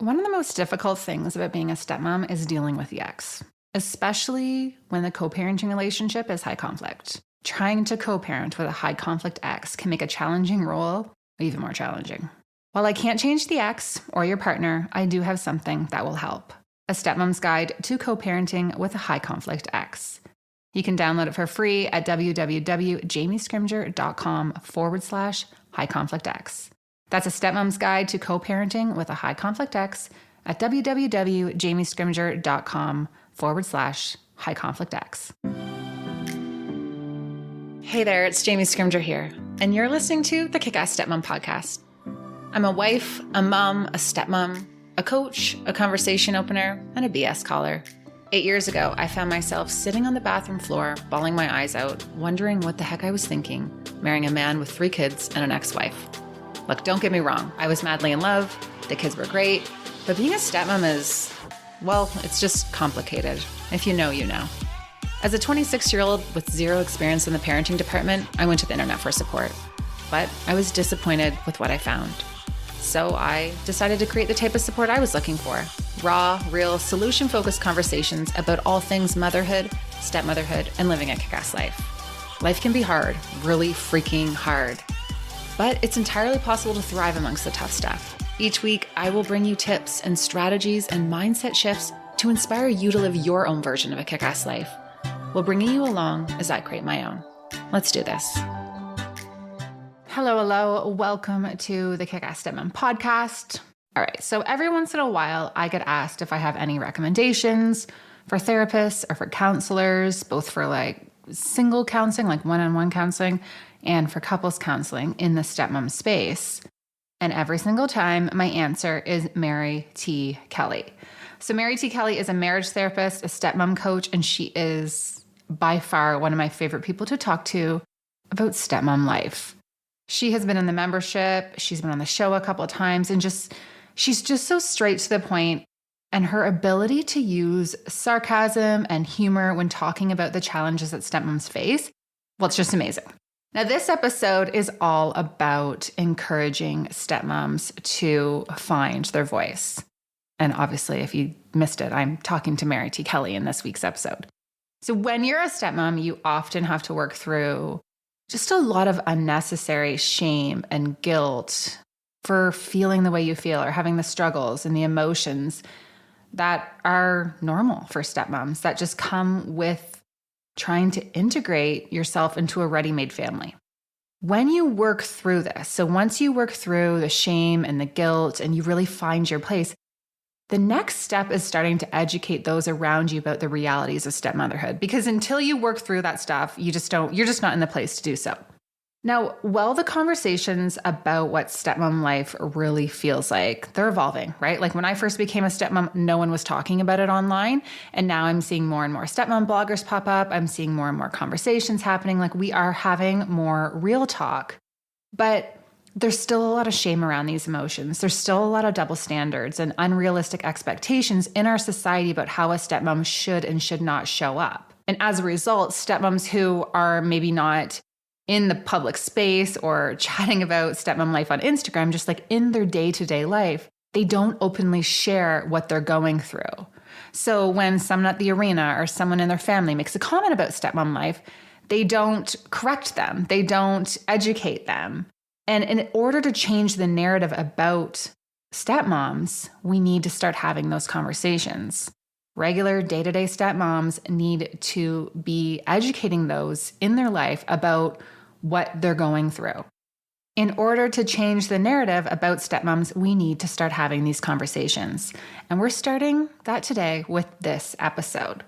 One of the most difficult things about being a stepmom is dealing with the ex, especially when the co-parenting relationship is high conflict. Trying to co-parent with a high conflict ex can make a challenging role even more challenging. While I can't change the ex or your partner, I do have something that will help. A Stepmom's Guide to Co-Parenting with a High Conflict Ex. You can download it for free at www.jamiescrimger.com/high conflict ex. That's a Stepmom's Guide to Co-Parenting with a High Conflict Ex at www.jamiescrimger.com/high conflict ex. Hey there, it's Jamie Scrimger here, and you're listening to the Kick-Ass Stepmom podcast. I'm a wife, a mom, a stepmom, a coach, a conversation opener, and a BS caller. 8 years ago, I found myself sitting on the bathroom floor, bawling my eyes out, wondering what the heck I was thinking, marrying a man with 3 kids and an ex-wife. Look, don't get me wrong, I was madly in love, the kids were great, but being a stepmom is, well, it's just complicated. If you know, you know. As a 26-year-old with zero experience in the parenting department, I went to the internet for support. But I was disappointed with what I found. So I decided to create the type of support I was looking for. Raw, real, solution-focused conversations about all things motherhood, stepmotherhood, and living a kick-ass life. Life can be hard, really freaking hard. But it's entirely possible to thrive amongst the tough stuff. Each week, I will bring you tips and strategies and mindset shifts to inspire you to live your own version of a kick-ass life, while bringing you along as I create my own. Let's do this. Hello. Welcome to the Kick-Ass Stepmom podcast. All right. So every once in a while, I get asked if I have any recommendations for therapists or for counselors, both for like single counseling, like one-on-one counseling, and for couples counseling in the stepmom space. And every single time, my answer is Mary T. Kelly. So Mary T. Kelly is a marriage therapist, a stepmom coach, and she is by far one of my favorite people to talk to about stepmom life. She has been in the membership, she's been on the show a couple of times, and she's just so straight to the point. And her ability to use sarcasm and humor when talking about the challenges that stepmoms face, well, it's just amazing. Now, this episode is all about encouraging stepmoms to find their voice. And obviously, if you missed it, I'm talking to Mary T. Kelly in this week's episode. So when you're a stepmom, you often have to work through just a lot of unnecessary shame and guilt for feeling the way you feel or having the struggles and the emotions that are normal for stepmoms that just come with trying to integrate yourself into a ready-made family. When you work through this, so once you work through the shame and the guilt and you really find your place, the next step is starting to educate those around you about the realities of stepmotherhood. Because until you work through that stuff, you're just not in the place to do so. Now, while the conversations about what stepmom life really feels like, they're evolving, right? Like when I first became a stepmom, no one was talking about it online. And now I'm seeing more and more stepmom bloggers pop up. I'm seeing more and more conversations happening. Like we are having more real talk, but there's still a lot of shame around these emotions. There's still a lot of double standards and unrealistic expectations in our society about how a stepmom should and should not show up. And as a result, stepmoms who are maybe not in the public space or chatting about stepmom life on Instagram, just like in their day-to-day life, they don't openly share what they're going through. So when someone at the arena or someone in their family makes a comment about stepmom life, they don't correct them. They don't educate them. And in order to change the narrative about stepmoms, we need to start having those conversations. Regular day-to-day stepmoms need to be educating those in their life about what they're going through. In order to change the narrative about stepmoms, we need to start having these conversations. And we're starting that today with this episode.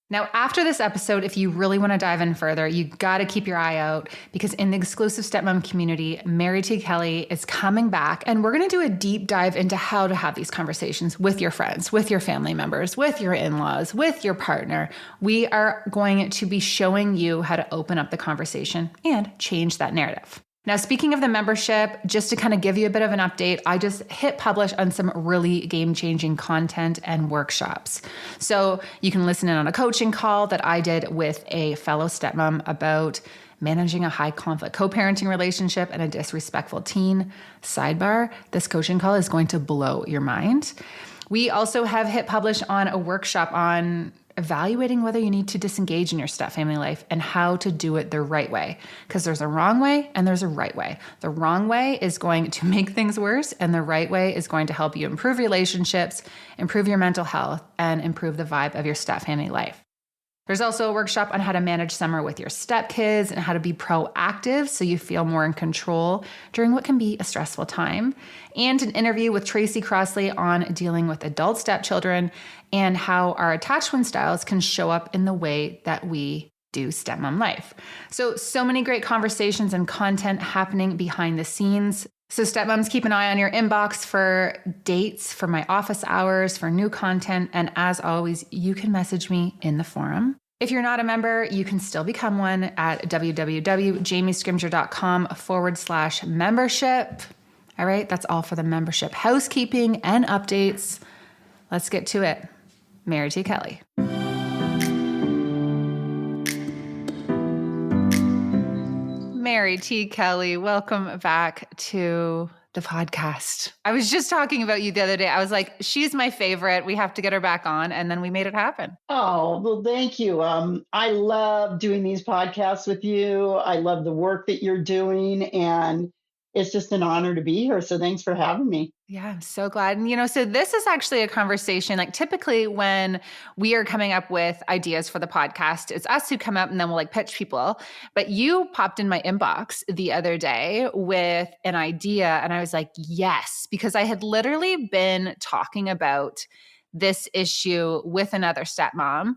Now, after this episode, if you really want to dive in further, you got to keep your eye out because in the exclusive stepmom community, Mary T. Kelly is coming back and we're going to do a deep dive into how to have these conversations with your friends, with your family members, with your in-laws, with your partner. We are going to be showing you how to open up the conversation and change that narrative. Now, speaking of the membership, just to kind of give you a bit of an update, I just hit publish on some really game-changing content and workshops. So you can listen in on a coaching call that I did with a fellow stepmom about managing a high conflict co-parenting relationship and a disrespectful teen. Sidebar, this coaching call is going to blow your mind. We also have hit publish on a workshop on evaluating whether you need to disengage in your step family life and how to do it the right way. Because there's a wrong way and there's a right way. The wrong way is going to make things worse, and the right way is going to help you improve relationships, improve your mental health, and improve the vibe of your step family life. There's also a workshop on how to manage summer with your stepkids and how to be proactive so you feel more in control during what can be a stressful time. And an interview with Tracy Crossley on dealing with adult stepchildren and how our attachment styles can show up in the way that we do stepmom life. So many great conversations and content happening behind the scenes. So stepmoms, keep an eye on your inbox for dates, for my office hours, for new content. And as always, you can message me in the forum. If you're not a member, you can still become one at www.jamiescrimger.com/membership. All right, that's all for the membership housekeeping and updates. Let's get to it. Mary T. Kelly. Mary T. Kelly, welcome back to the podcast. I was just talking about you the other day. I was like, she's my favorite. We have to get her back on. And then we made it happen. Oh, well, thank you. I love doing these podcasts with you. I love the work that you're doing. And it's just an honor to be here. So thanks for having me. Yeah, I'm so glad. And, so this is actually a conversation, like typically when we are coming up with ideas for the podcast, it's us who come up and then we'll pitch people. But you popped in my inbox the other day with an idea. And I was like, yes, because I had literally been talking about this issue with another stepmom.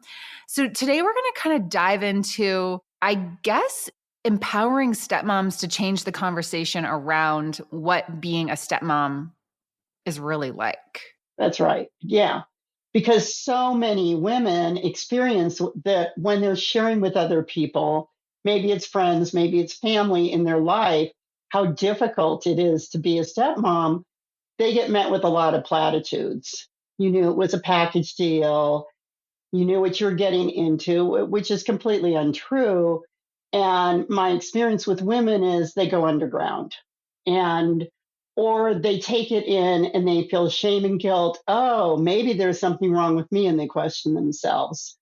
So today we're going to kind of dive into, I guess, empowering stepmoms to change the conversation around what being a stepmom is really like. That's right. Yeah. Because so many women experience that when they're sharing with other people, maybe it's friends, maybe it's family in their life, how difficult it is to be a stepmom. They get met with a lot of platitudes. You knew it was a package deal. You knew what you were getting into, which is completely untrue. And my experience with women is they go underground and or they take it in and they feel shame and guilt. Oh, maybe there's something wrong with me, and they question themselves.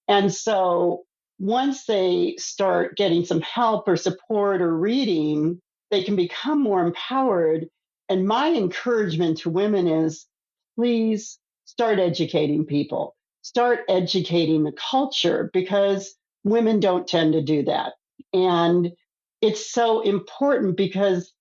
And so once they start getting some help or support or reading, they can become more empowered. And my encouragement to women is please start educating people, start educating the culture, because women don't tend to do that. And it's so important because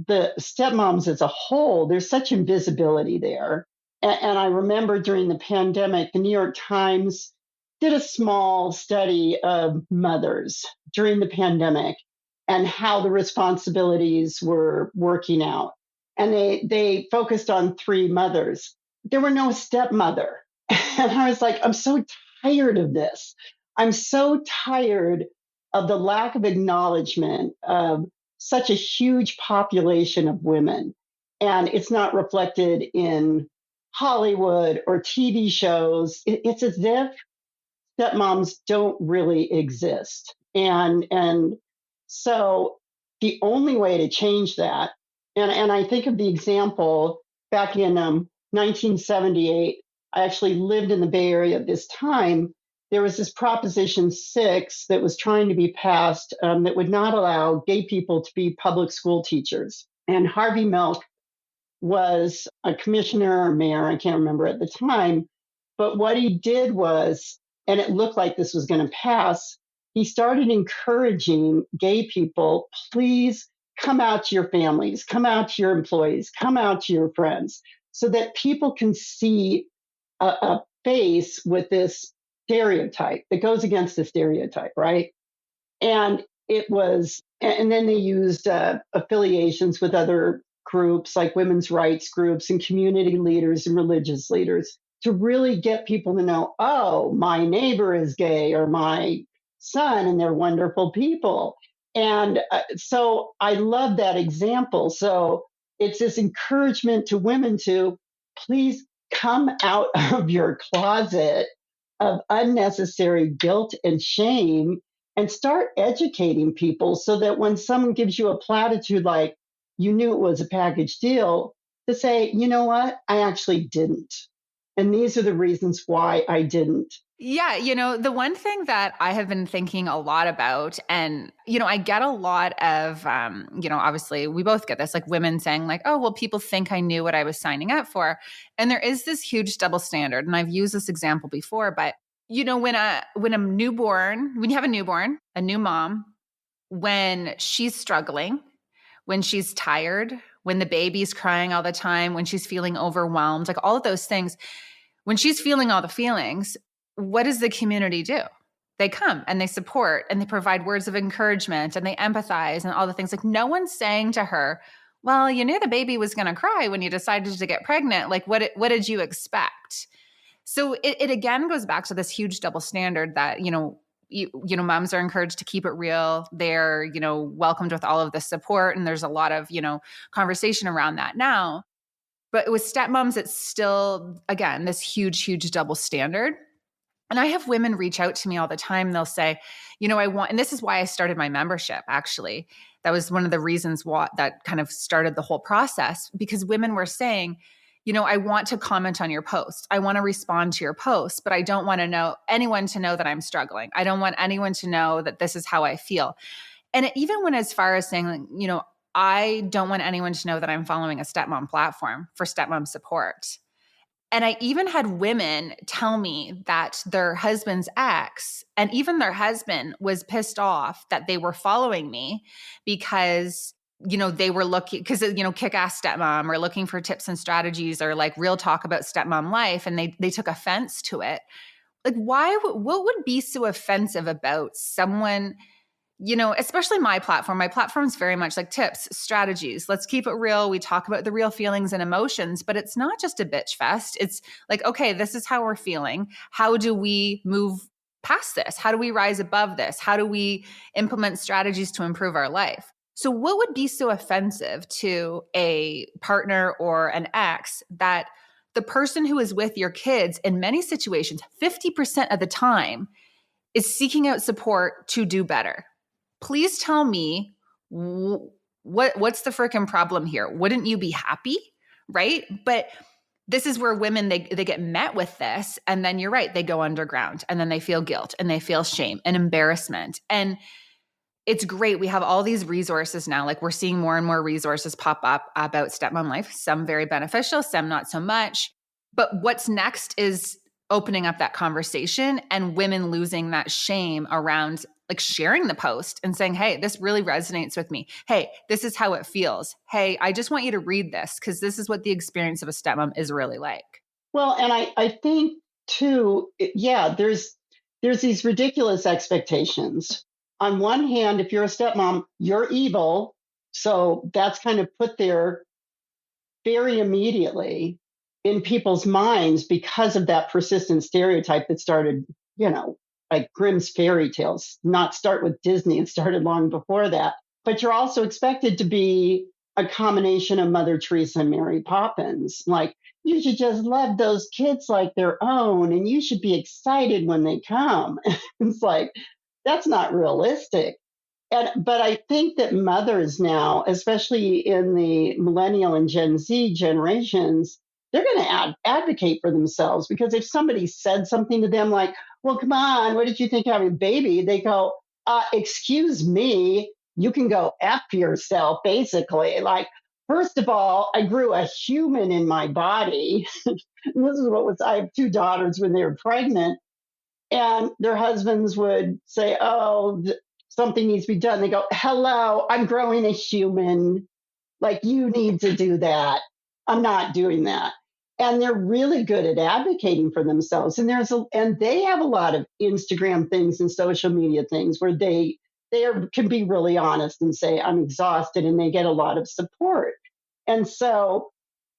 the stepmoms as a whole, there's such invisibility there. And I remember during the pandemic, the New York Times did a small study of mothers during the pandemic and how the responsibilities were working out. And they focused on three mothers. There were no stepmother. And I was like, I'm so tired of this. I'm so tired of the lack of acknowledgement of such a huge population of women. And it's not reflected in Hollywood or TV shows. It's as if stepmoms don't really exist. And so the only way to change that, and I think of the example back in 1978, I actually lived in the Bay Area at this time. There was this Proposition 6 that was trying to be passed that would not allow gay people to be public school teachers. And Harvey Milk was a commissioner or mayor, I can't remember at the time. But what he did was, and it looked like this was going to pass, he started encouraging gay people, please come out to your families, come out to your employees, come out to your friends, so that people can see a face with this stereotype that goes against the stereotype, right? And it was, and then they used affiliations with other groups like women's rights groups and community leaders and religious leaders to really get people to know, oh, my neighbor is gay or my son, and they're wonderful people. And so I love that example. So it's this encouragement to women to please come out of your closet of unnecessary guilt and shame and start educating people so that when someone gives you a platitude like you knew it was a package deal, to say, you know what, I actually didn't. And these are the reasons why I didn't. Yeah, the one thing that I have been thinking a lot about, and, I get a lot of, obviously we both get this, like women saying like, oh, well, people think I knew what I was signing up for. And there is this huge double standard. And I've used this example before, but when you have a newborn, a new mom, when she's struggling, when she's tired, when the baby's crying all the time, when she's feeling overwhelmed, like all of those things, when she's feeling all the feelings, what does the community do? They come and they support and they provide words of encouragement and they empathize and all the things. Like no one's saying to her, well, you knew the baby was going to cry when you decided to get pregnant. Like what did you expect? So it again goes back to this huge double standard that, moms are encouraged to keep it real. They're, welcomed with all of the support. And there's a lot of, conversation around that now. But with stepmoms, it's still, again, this huge, huge double standard. And I have women reach out to me all the time. They'll say, and this is why I started my membership, actually. That was one of the reasons that kind of started the whole process, because women were saying, I want to comment on your post. I want to respond to your post, but I don't want anyone to know that I'm struggling. I don't want anyone to know that this is how I feel. And it even went as far as saying, like, I don't want anyone to know that I'm following a stepmom platform for stepmom support. And I even had women tell me that their husband's ex and even their husband was pissed off that they were following me because, they were looking, because, kick-ass stepmom or looking for tips and strategies or like real talk about stepmom life. And they took offense to it. Like, what would be so offensive about someone, especially my platform? My platform is very much like tips, strategies. Let's keep it real. We talk about the real feelings and emotions, but it's not just a bitch fest. It's like, okay, this is how we're feeling. How do we move past this? How do we rise above this? How do we implement strategies to improve our life? So what would be so offensive to a partner or an ex that the person who is with your kids in many situations, 50% of the time, is seeking out support to do better? Please tell me what's the freaking problem here? Wouldn't you be happy? Right? But this is where women, they get met with this. And then you're right, they go underground and then they feel guilt and they feel shame and embarrassment. And it's great. We have all these resources now. Like we're seeing more and more resources pop up about stepmom life, some very beneficial, some not so much. But what's next is opening up that conversation and women losing that shame around like sharing the post and saying, hey, this really resonates with me. Hey, this is how it feels. Hey, I just want you to read this because this is what the experience of a stepmom is really like. Well, and I think too, yeah, there's these ridiculous expectations. On one hand, if you're a stepmom, you're evil. So that's kind of put there very immediately in people's minds because of that persistent stereotype that started, like Grimm's fairy tales, not start with Disney. It started long before that. But you're also expected to be a combination of Mother Teresa and Mary Poppins. Like, you should just love those kids like their own, and you should be excited when they come. It's like, that's not realistic. But I think that mothers now, especially in the millennial and Gen Z generations, they're going to advocate for themselves, because if somebody said something to them like, well, come on, what did you think of having a baby? They go, excuse me, you can go F yourself, basically. Like, first of all, I grew a human in my body. I have two daughters when they were pregnant, and their husbands would say, oh, something needs to be done. They go, hello, I'm growing a human. Like, you need to do that. I'm not doing that. And they're really good at advocating for themselves. And they have a lot of Instagram things and social media things where can be really honest and say, I'm exhausted, and they get a lot of support. And so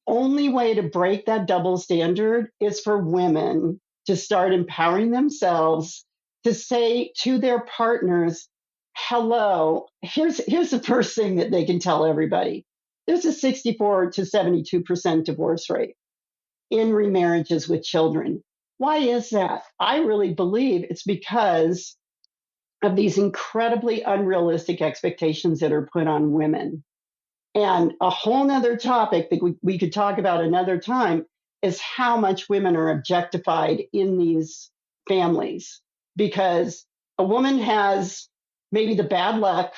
only way to break that double standard is for women to start empowering themselves to say to their partners, hello, here's the first thing that they can tell everybody. There's a 64 to 72% divorce rate in remarriages with children. Why is that? I really believe it's because of these incredibly unrealistic expectations that are put on women. And a whole nother topic that we could talk about another time is how much women are objectified in these families. Because a woman has maybe the bad luck,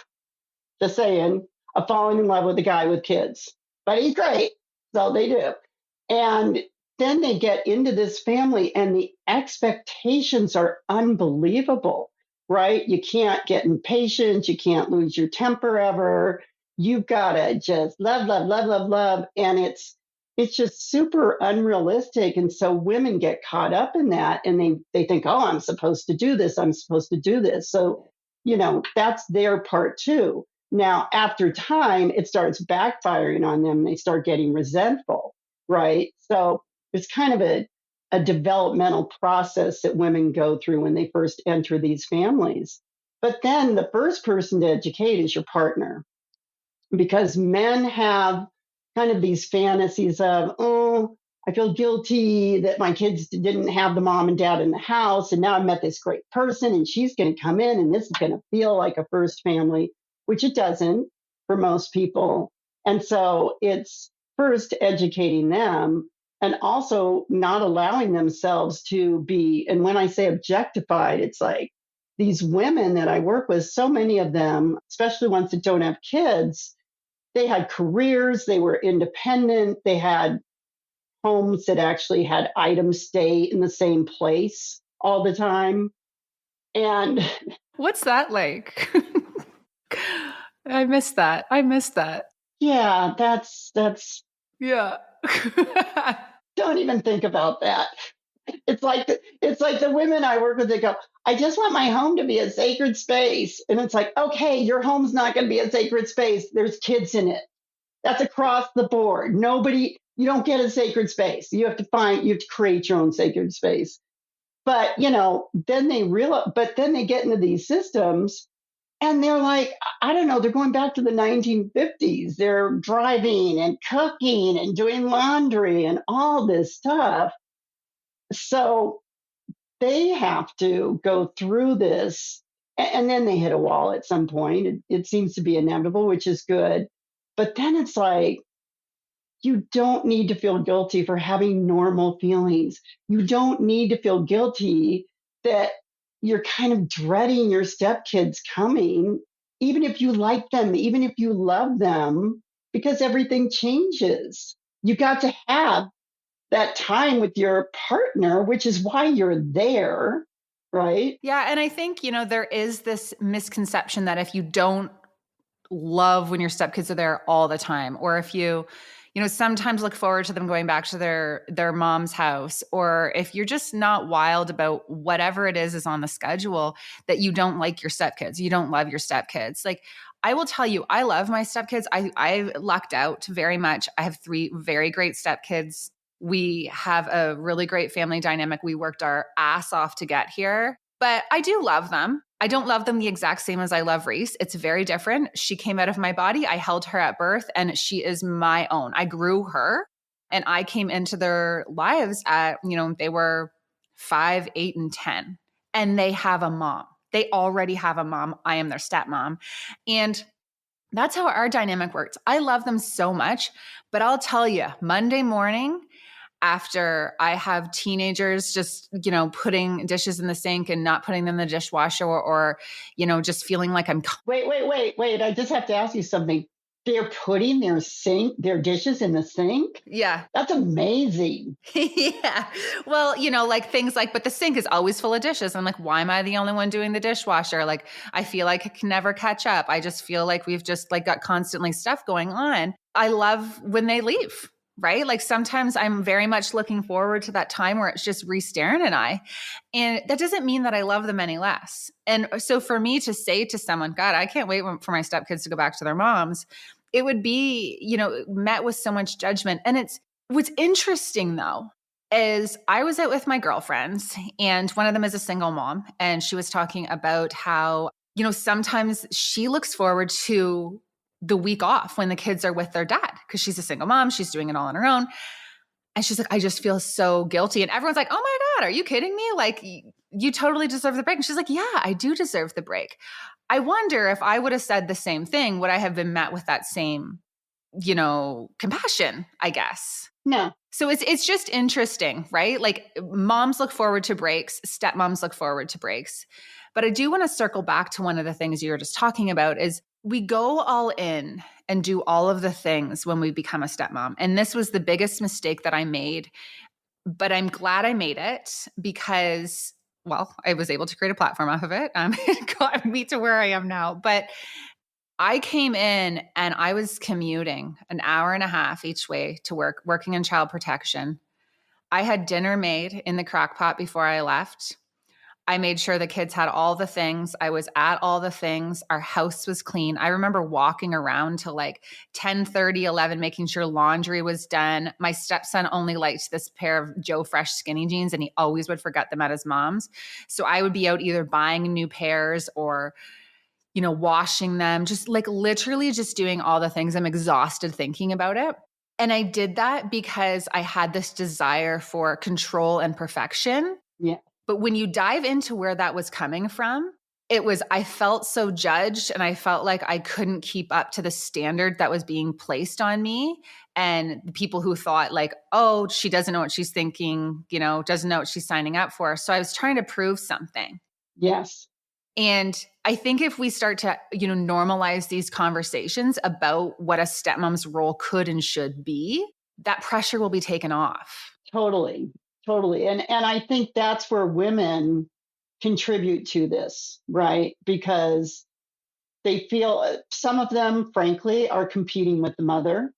just saying, of falling in love with a guy with kids. But he's great. So they do. And then they get into this family, and the expectations are unbelievable, right? You can't get impatient. You can't lose your temper ever. You've got to just love, love, love, love, love. And it's just super unrealistic. And so women get caught up in that, and they think, oh, I'm supposed to do this. I'm supposed to do this. So, that's their part too. Now, after time, it starts backfiring on them. They start getting resentful, right? So it's kind of a developmental process that women go through when they first enter these families. But then the first person to educate is your partner, because men have kind of these fantasies of, oh, I feel guilty that my kids didn't have the mom and dad in the house. And now I met this great person, and she's going to come in, and this is going to feel like a first family, which it doesn't for most people. And so it's first educating them, and also not allowing themselves to be, and when I say objectified, it's like these women that I work with, so many of them, especially ones that don't have kids, they had careers, they were independent, they had homes that actually had items stay in the same place all the time. And What's that like? I miss that. yeah, that's Yeah. don't even think about that. It's like the women I work with, they go, I just want my home to be a sacred space. And it's like, okay, your home's not going to be a sacred space. There's kids in it. That's across the board. You don't get a sacred space. You have to create your own sacred space. But, then they get into these systems, and they're like, I don't know, they're going back to the 1950s. They're driving and cooking and doing laundry and all this stuff. So they have to go through this, and then they hit a wall at some point. It seems to be inevitable, which is good. But then it's like, you don't need to feel guilty for having normal feelings. You don't need to feel guilty that you're kind of dreading your stepkids coming, even if you like them, even if you love them, because everything changes. You got to have that time with your partner, which is why you're there, right? Yeah. And I think, there is this misconception that if you don't love when your stepkids are there all the time, or if you sometimes look forward to them going back to their mom's house, or if you're just not wild about whatever it is on the schedule, that you don't like your stepkids, you don't love your stepkids. Like, I will tell you, I love my stepkids. I lucked out very much. I have 3 very great stepkids. We have a really great family dynamic. We worked our ass off to get here, but I do love them. I don't love them the exact same as I love Reese. It's very different. She came out of my body. I held her at birth, and she is my own. I grew her, and I came into their lives at, they were 5, 8, and 10, and they have a mom. They already have a mom. I am their stepmom. And that's how our dynamic works. I love them so much, but I'll tell you, Monday morning, after I have teenagers just, putting dishes in the sink and not putting them in the dishwasher, or just feeling like I'm. Wait. I just have to ask you something. They're putting their dishes in the sink? Yeah. That's amazing. Yeah. Well, like things like, but the sink is always full of dishes. I'm like, why am I the only one doing the dishwasher? Like, I feel like I can never catch up. I just feel like we've just got constantly stuff going on. I love when they leave. Right? Like, sometimes I'm very much looking forward to that time where it's just Reese, Darren, and I. And that doesn't mean that I love them any less. And so for me to say to someone, God, I can't wait for my stepkids to go back to their moms, it would be, met with so much judgment. And what's interesting though, is I was out with my girlfriends, and one of them is a single mom. And she was talking about how, sometimes she looks forward to the week off when the kids are with their dad, because she's a single mom. She's doing it all on her own. And she's like, I just feel so guilty. And everyone's like, oh my God, are you kidding me? Like, you totally deserve the break. And she's like, yeah, I do deserve the break. I wonder if I would have said the same thing, would I have been met with that same, compassion, I guess. No. So it's just interesting, right? Like moms look forward to breaks, stepmoms look forward to breaks. But I do want to circle back to one of the things you were just talking about is we go all in and do all of the things when we become a stepmom. And this was the biggest mistake that I made, but I'm glad I made it because, well, I was able to create a platform off of it. It got me to where I am now. But I came in and I was commuting an hour and a half each way to work, working in child protection. I had dinner made in the crock pot before I left. I made sure the kids had all the things. I was at all the things. Our house was clean. I remember walking around till like 10:30, 11, making sure laundry was done. My stepson only liked this pair of Joe Fresh skinny jeans, and he always would forget them at his mom's. So I would be out either buying new pairs or washing them, just like literally just doing all the things. I'm exhausted thinking about it. And I did that because I had this desire for control and perfection. Yeah. But when you dive into where that was coming from, I felt so judged and I felt like I couldn't keep up to the standard that was being placed on me. And the people who thought like, oh, she doesn't know what she's thinking, doesn't know what she's signing up for. So I was trying to prove something. Yes. And I think if we start to, normalize these conversations about what a stepmom's role could and should be, that pressure will be taken off. Totally. Totally. And I think that's where women contribute to this, right? Because they feel some of them, frankly, are competing with the mother,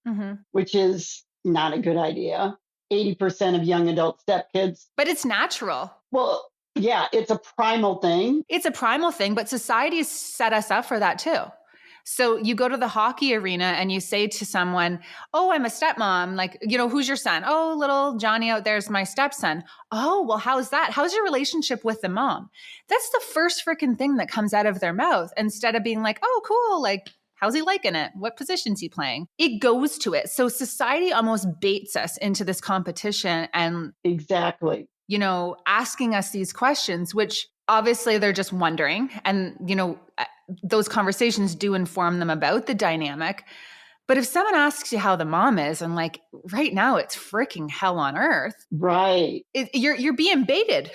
which is not a good idea. 80% of young adult stepkids. But it's natural. Well, yeah, it's a primal thing. It's a primal thing, but society has set us up for that too. So you go to the hockey arena and you say to someone, oh, I'm a stepmom. Like, who's your son? Oh, little Johnny out there's my stepson. Oh, well, how's that? How's your relationship with the mom? That's the first freaking thing that comes out of their mouth instead of being like, oh, cool. Like, how's he liking it? What position's he playing? It goes to it. So society almost baits us into this competition and exactly, asking us these questions, which obviously they're just wondering. And, those conversations do inform them about the dynamic. But if someone asks you how the mom is, and like right now it's freaking hell on earth. Right. You're being baited.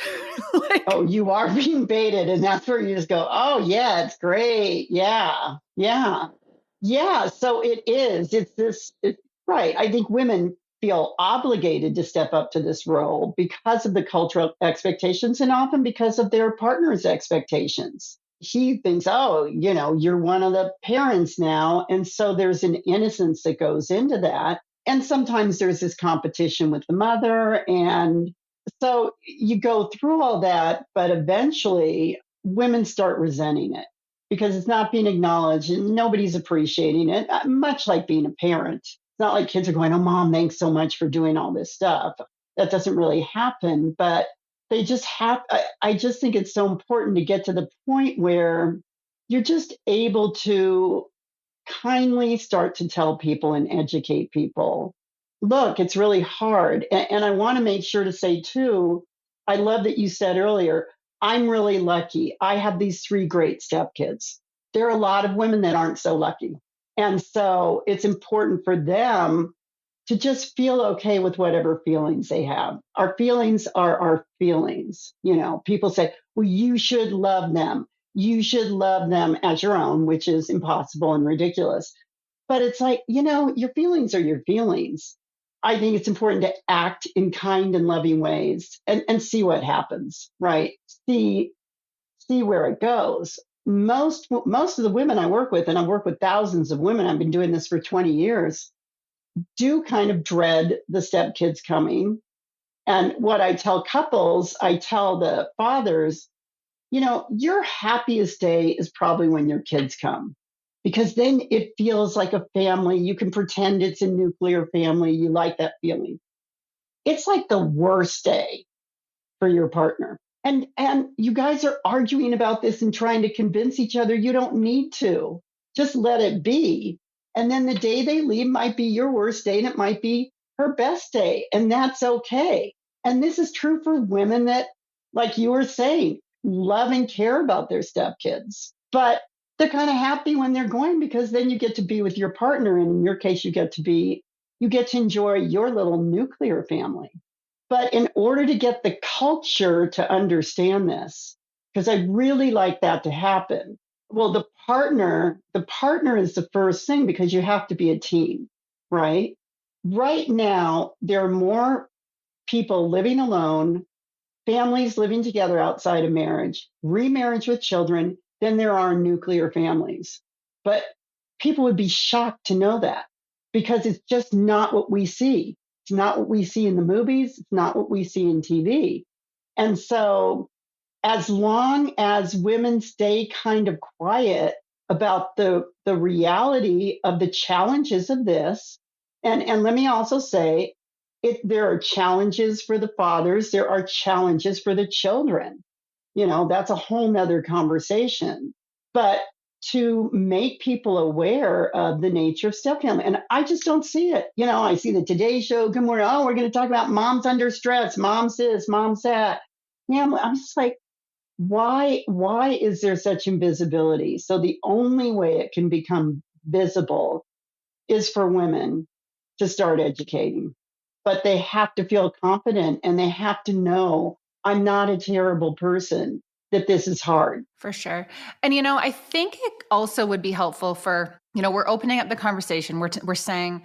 Oh, you are being baited. And that's where you just go, oh yeah, it's great. Yeah. Yeah. Yeah. So it is. Right. I think women feel obligated to step up to this role because of the cultural expectations and often because of their partner's expectations. He thinks, oh, you're one of the parents now. And so there's an innocence that goes into that. And sometimes there's this competition with the mother. And so you go through all that, but eventually women start resenting it because it's not being acknowledged and nobody's appreciating it, much like being a parent. It's not like kids are going, oh, mom, thanks so much for doing all this stuff. That doesn't really happen. But they just I just think it's so important to get to the point where you're just able to kindly start to tell people and educate people, look, it's really hard. And I want to make sure to say, too, I love that you said earlier, I'm really lucky. I have these 3 great stepkids. There are a lot of women that aren't so lucky. And so it's important for them to just feel okay with whatever feelings they have. Our feelings are our feelings. People say, well, you should love them. You should love them as your own, which is impossible and ridiculous. But it's like, your feelings are your feelings. I think it's important to act in kind and loving ways and see what happens, right? See where it goes. Most of the women I work with, and I've worked with thousands of women, I've been doing this for 20 years, do kind of dread the stepkids coming. And what I tell couples, I tell the fathers, your happiest day is probably when your kids come, because then it feels like a family. You can pretend it's a nuclear family. You like that feeling. It's like the worst day for your partner. And you guys are arguing about this and trying to convince each other you don't need to. Just let it be. And then the day they leave might be your worst day and it might be her best day. And that's okay. And this is true for women that like you were saying, love and care about their stepkids. But they're kind of happy when they're going because then you get to be with your partner. And in your case, you get to enjoy your little nuclear family. But in order to get the culture to understand this, because I really like that to happen, well, the partner is the first thing because you have to be a team, right? Right now, there are more people living alone, families living together outside of marriage, remarriage with children, than there are nuclear families. But people would be shocked to know that because it's just not what we see. It's not what we see in the movies. It's not what we see in TV. And so, as long as women stay kind of quiet about the reality of the challenges of this, and let me also say, there are challenges for the fathers, there are challenges for the children. That's a whole nother conversation. But to make people aware of the nature of step family, and I just don't see it. I see the Today Show. Good morning. Oh, we're going to talk about moms under stress, moms this, moms that. Yeah, I'm just like, why is there such invisibility? So the only way it can become visible is for women to start educating. But they have to feel confident and they have to know I'm not a terrible person, that this is hard. For sure. And, I think it also would be helpful for, we're opening up the conversation. We're saying,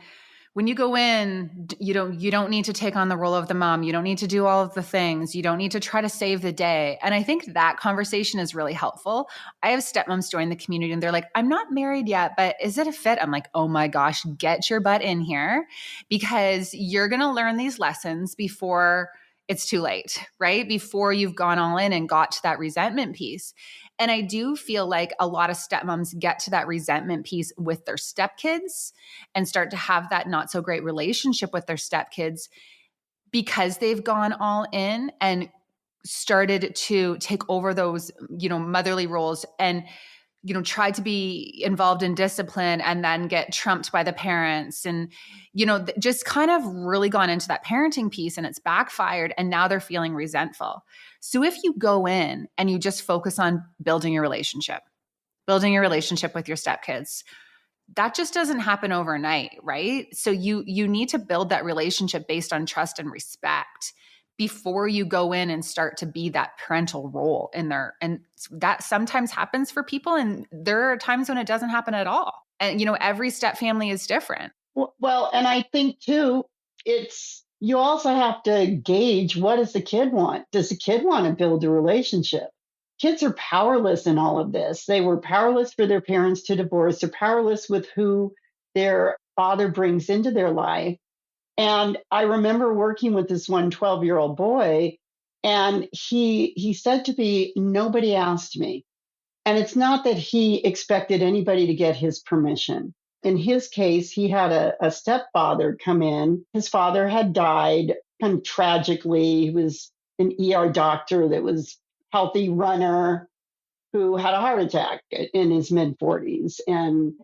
when you go in, you don't need to take on the role of the mom. You don't need to do all of the things. You don't need to try to save the day. And I think that conversation is really helpful. I have stepmoms join the community and they're like, I'm not married yet, but is it a fit? I'm like, oh my gosh, get your butt in here because you're going to learn these lessons before it's too late, right? Before you've gone all in and got to that resentment piece. And I do feel like a lot of stepmoms get to that resentment piece with their stepkids and start to have that not so great relationship with their stepkids because they've gone all in and started to take over those, motherly roles and, try to be involved in discipline and then get trumped by the parents and, just kind of really gone into that parenting piece and it's backfired and now they're feeling resentful. So if you go in and you just focus on building your relationship with your stepkids, that just doesn't happen overnight, right? So you need to build that relationship based on trust and respect before you go in and start to be that parental role in there. And that sometimes happens for people and there are times when it doesn't happen at all. And every step family is different. Well, and I think too, you also have to gauge, what does the kid want? Does the kid want to build a relationship? Kids are powerless in all of this. They were powerless for their parents to divorce. They're powerless with who their father brings into their life. And I remember working with this 12-year-old boy, and he said to me, nobody asked me. And it's not that he expected anybody to get his permission. In his case, he had a stepfather come in. His father had died kind of tragically. He was an ER doctor that was healthy runner who had a heart attack in his mid 40s and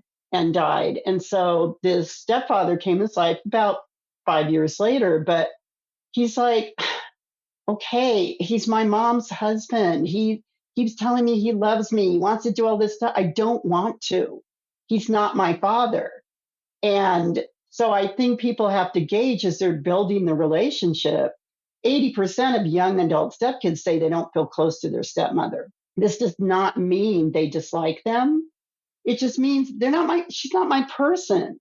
died. And so this stepfather came in his life about 5 years later, but he's like, okay, he's my mom's husband. He keeps telling me he loves me. He wants to do all this stuff. I don't want to. He's not my father. And so I think people have to gauge as they're building the relationship. 80% of young adult stepkids say they don't feel close to their stepmother. This does not mean they dislike them. It just means she's not my person.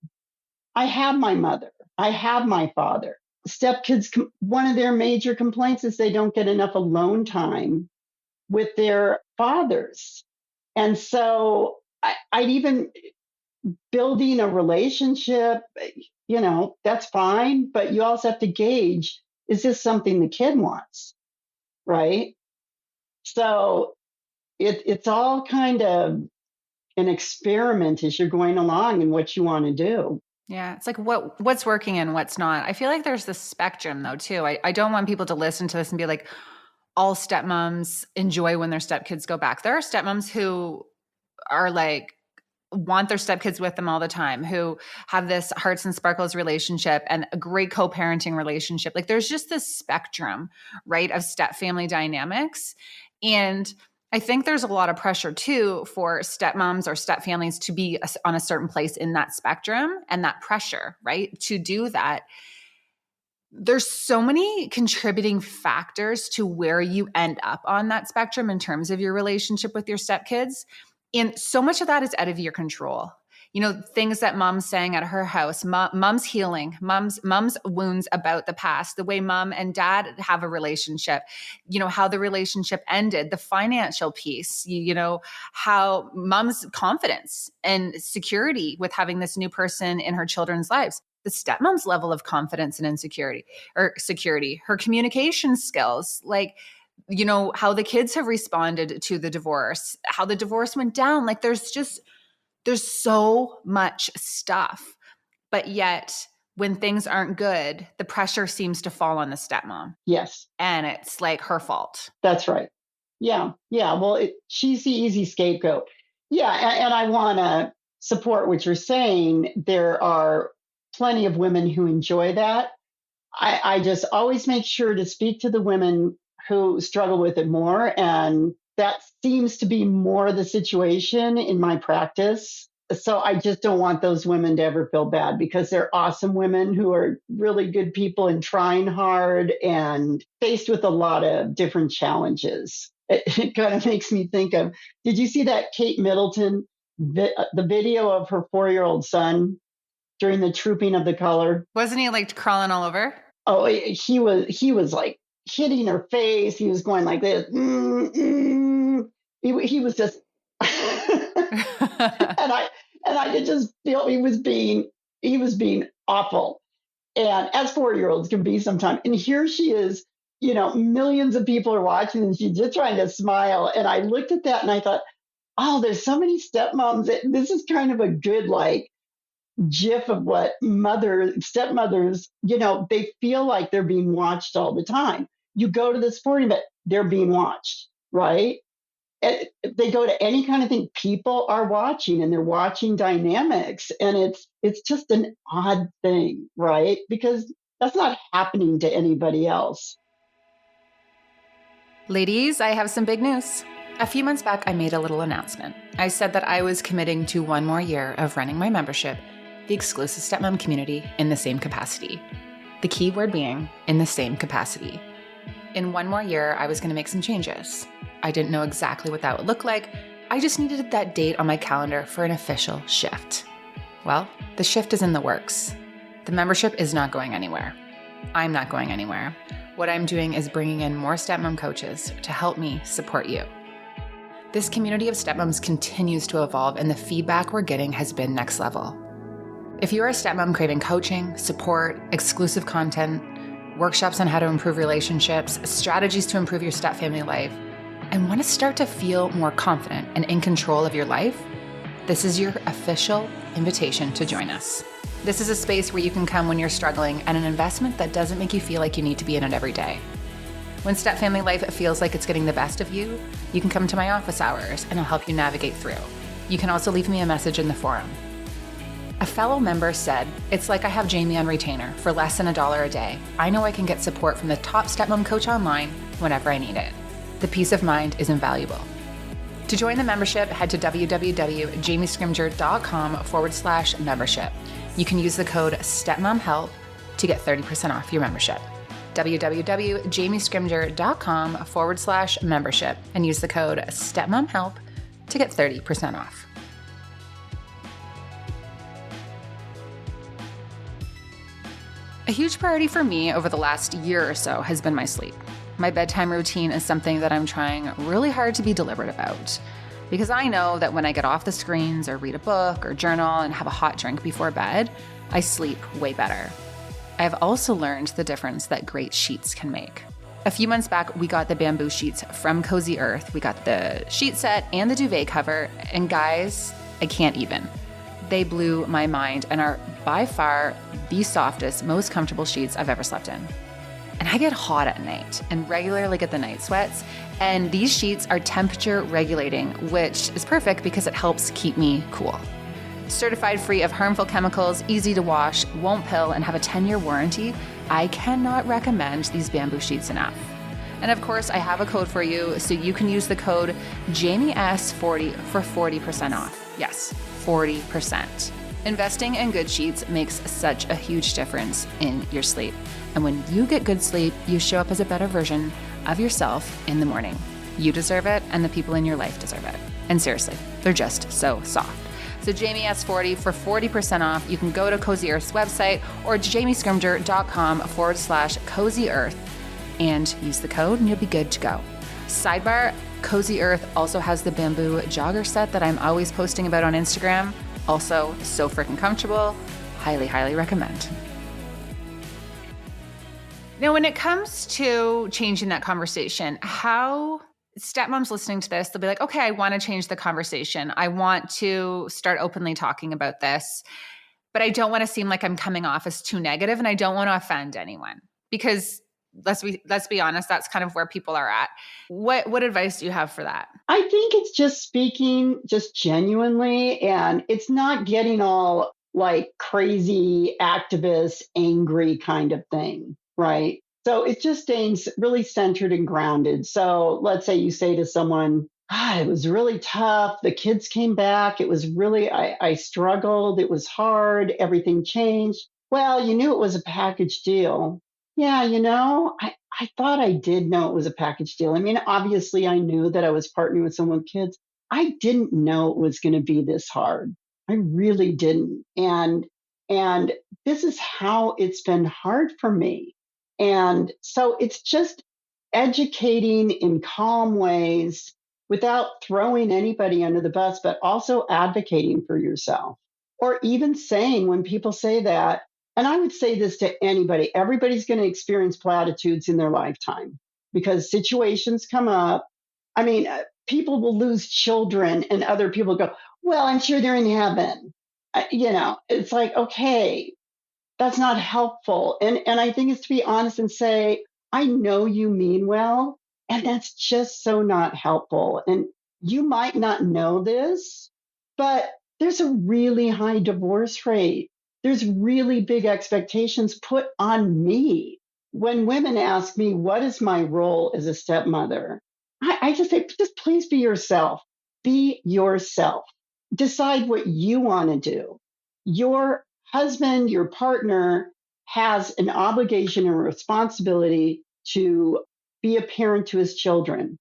I have my mother. I have my father. Stepkids, one of their major complaints is they don't get enough alone time with their fathers. And so I'd even building a relationship, that's fine, but you also have to gauge, is this something the kid wants? Right? So it's all kind of an experiment as you're going along and what you want to do. Yeah. It's like what's working and what's not. I feel like there's this spectrum though, too. I don't want people to listen to this and be like, all stepmoms enjoy when their stepkids go back. There are stepmoms who are like, want their stepkids with them all the time, who have this hearts and sparkles relationship and a great co-parenting relationship. Like there's just this spectrum, right, of step family dynamics. And I think there's a lot of pressure too for stepmoms or step families to be on a certain place in that spectrum, and that pressure, right, to do that. There's so many contributing factors to where you end up on that spectrum in terms of your relationship with your stepkids. And so much of that is out of your control. You know, things that mom's saying at her house, mom's healing, mom's wounds about the past, the way mom and dad have a relationship, you know, how the relationship ended, the financial piece, you know, how mom's confidence and security with having this new person in her children's lives, the stepmom's level of confidence and insecurity or security, her communication skills, like, you know, how the kids have responded to the divorce, how the divorce went down. Like there's so much stuff, but yet when things aren't good, the pressure seems to fall on the stepmom. Yes. And it's like her fault. That's right. Yeah. Yeah. Well, she's the easy scapegoat. Yeah. And I want to support what you're saying. There are plenty of women who enjoy that. I just always make sure to speak to the women who struggle with it more. And that seems to be more the situation in my practice. So I just don't want those women to ever feel bad, because they're awesome women who are really good people and trying hard and faced with a lot of different challenges. It kind of makes me think of, did you see that Kate Middleton, the video of her 4-year-old son during the Trooping of the Color? Wasn't he like crawling all over? Oh, he was like hitting her face. He was going like this. He was just, and I could just feel he was being awful. And as 4-year-olds can be sometimes. And here she is, you know, millions of people are watching and she's just trying to smile. And I looked at that and I thought, oh, there's so many stepmoms. This is kind of a good, like, gif of what stepmothers, you know, they feel like they're being watched all the time. You go to the sporting event, they're being watched, right? And they go to any kind of thing, people are watching and they're watching dynamics. And it's just an odd thing, right? Because that's not happening to anybody else. Ladies, I have some big news. A few months back, I made a little announcement. I said that I was committing to 1 more year of running my membership, the exclusive stepmom community, in the same capacity. The key word being in the same capacity. In 1 more year, I was going to make some changes. I didn't know exactly what that would look like. I just needed that date on my calendar for an official shift. Well, the shift is in the works. The membership is not going anywhere. I'm not going anywhere. What I'm doing is bringing in more stepmom coaches to help me support you. This community of stepmoms continues to evolve, and the feedback we're getting has been next level. If you're a stepmom craving coaching, support, exclusive content, workshops on how to improve relationships, strategies to improve your step family life, and want to start to feel more confident and in control of your life, this is your official invitation to join us. This is a space where you can come when you're struggling, and an investment that doesn't make you feel like you need to be in it every day. When step family life feels like it's getting the best of you, you can come to my office hours and I'll help you navigate through. You can also leave me a message in the forum. A fellow member said, "It's like I have Jamie on retainer for less than $1 a day. I know I can get support from the top stepmom coach online whenever I need it. The peace of mind is invaluable." To join the membership, head to www.jamiescrimger.com/membership. You can use the code STEPMOMHELP to get 30% off your membership. www.jamiescrimger.com/membership and use the code STEPMOMHELP to get 30% off. A huge priority for me over the last year or so has been my sleep. My bedtime routine is something that I'm trying really hard to be deliberate about, because I know that when I get off the screens or read a book or journal and have a hot drink before bed, I sleep way better. I've also learned the difference that great sheets can make. A few months back, we got the bamboo sheets from Cozy Earth. We got the sheet set and the duvet cover, and guys, I can't even. They blew my mind and are by far the softest, most comfortable sheets I've ever slept in. And I get hot at night and regularly get the night sweats, and these sheets are temperature regulating, which is perfect because it helps keep me cool. Certified free of harmful chemicals, easy to wash, won't pill, and have a 10-year warranty, I cannot recommend these bamboo sheets enough. And of course, I have a code for you, so you can use the code JamieS40 for 40% off. Yes, 40%. Investing in good sheets makes such a huge difference in your sleep. And when you get good sleep, you show up as a better version of yourself in the morning. You deserve it, and the people in your life deserve it. And seriously, they're just so soft. So JamieS40 for 40% off. You can go to Cozy Earth's website or jamiescrimger.com/Cozy Earth and use the code and you'll be good to go. Sidebar, Cozy Earth also has the bamboo jogger set that I'm always posting about on Instagram. Also, so freaking comfortable. Highly, highly recommend. Now, when it comes to changing that conversation, how stepmoms listening to this, they'll be like, okay, I want to change the conversation. I want to start openly talking about this, but I don't want to seem like I'm coming off as too negative and I don't want to offend anyone because let's be honest, that's kind of where people are at. What advice do you have for that? I think it's just speaking just genuinely, and it's not getting all like crazy activist, angry kind of thing, right? So it's just staying really centered and grounded. So let's say you say to someone, it was really tough. The kids came back. It was really, I struggled. It was hard. Everything changed. Well, you knew it was a package deal. Yeah, I thought I did know it was a package deal. I mean, obviously, I knew that I was partnering with someone with kids. I didn't know it was going to be this hard. I really didn't. And this is how it's been hard for me. And so it's just educating in calm ways without throwing anybody under the bus, but also advocating for yourself. Or even saying when people say that, and I would say this to anybody, everybody's going to experience platitudes in their lifetime because situations come up. I mean, people will lose children and other people go, well, I'm sure they're in heaven. It's like, okay, that's not helpful. And I think it's to be honest and say, I know you mean well, and that's just so not helpful. And you might not know this, but there's a really high divorce rate. There's really big expectations put on me. When women ask me, what is my role as a stepmother? I just say, just please be yourself. Be yourself. Decide what you want to do. Your husband, your partner has an obligation and responsibility to be a parent to his children.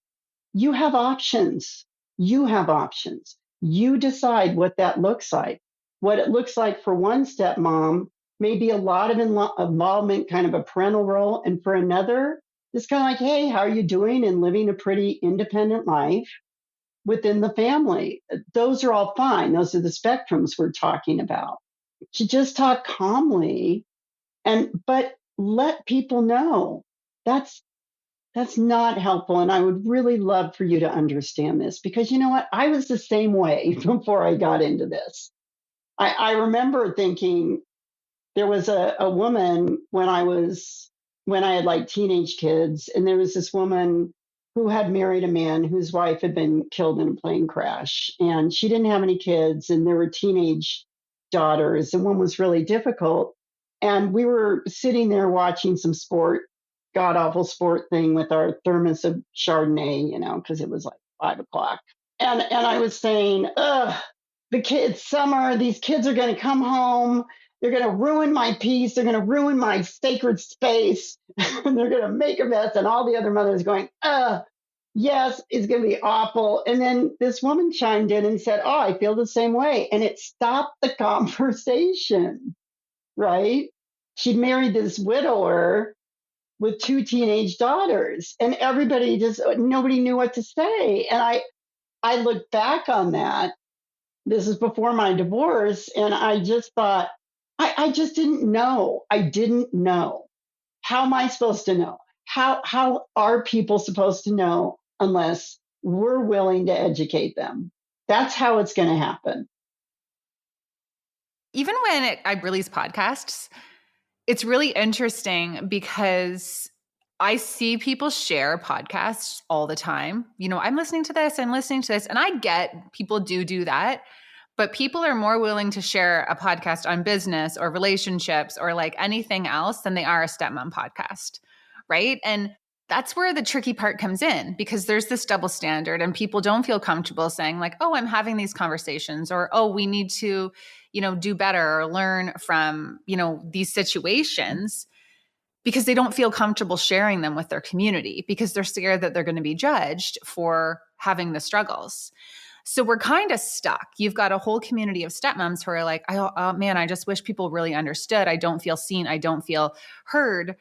You have options. You have options. You decide what that looks like. What it looks like for one stepmom may be a lot of involvement, kind of a parental role. And for another, it's kind of like, hey, how are you doing? And living a pretty independent life within the family. Those are all fine. Those are the spectrums we're talking about. To just talk calmly but let people know that's not helpful. And I would really love for you to understand this because you know what? I was the same way before I got into this. I remember thinking there was a woman when I had like teenage kids, and there was this woman who had married a man whose wife had been killed in a plane crash, and she didn't have any kids, and there were teenage daughters, and one was really difficult. And we were sitting there watching some sport, god awful sport thing with our thermos of Chardonnay, because it was like 5 o'clock. And I was saying, ugh, summer, these kids are going to come home. They're going to ruin my peace. They're going to ruin my sacred space. And they're going to make a mess. And all the other mothers going, yes, it's going to be awful. And then this woman chimed in and said, oh, I feel the same way. And it stopped the conversation, right? She'd married this widower with 2 teenage daughters. And nobody knew what to say. And I look back on that. This is before my divorce. And I just thought, I just didn't know. I didn't know. How am I supposed to know? How are people supposed to know unless we're willing to educate them? That's how it's going to happen. Even when I release podcasts, it's really interesting because I see people share podcasts all the time. I'm listening to this, and I get people do that. but people are more willing to share a podcast on business or relationships or like anything else than they are a stepmom podcast, right? And that's where the tricky part comes in, because there's this double standard and people don't feel comfortable saying like, oh, I'm having these conversations, or, oh, we need to, do better or learn from, these situations, because they don't feel comfortable sharing them with their community because they're scared that they're going to be judged for having the struggles. So we're kind of stuck. You've got a whole community of stepmoms who are like, oh, man, I just wish people really understood. I don't feel seen. I don't feel heard.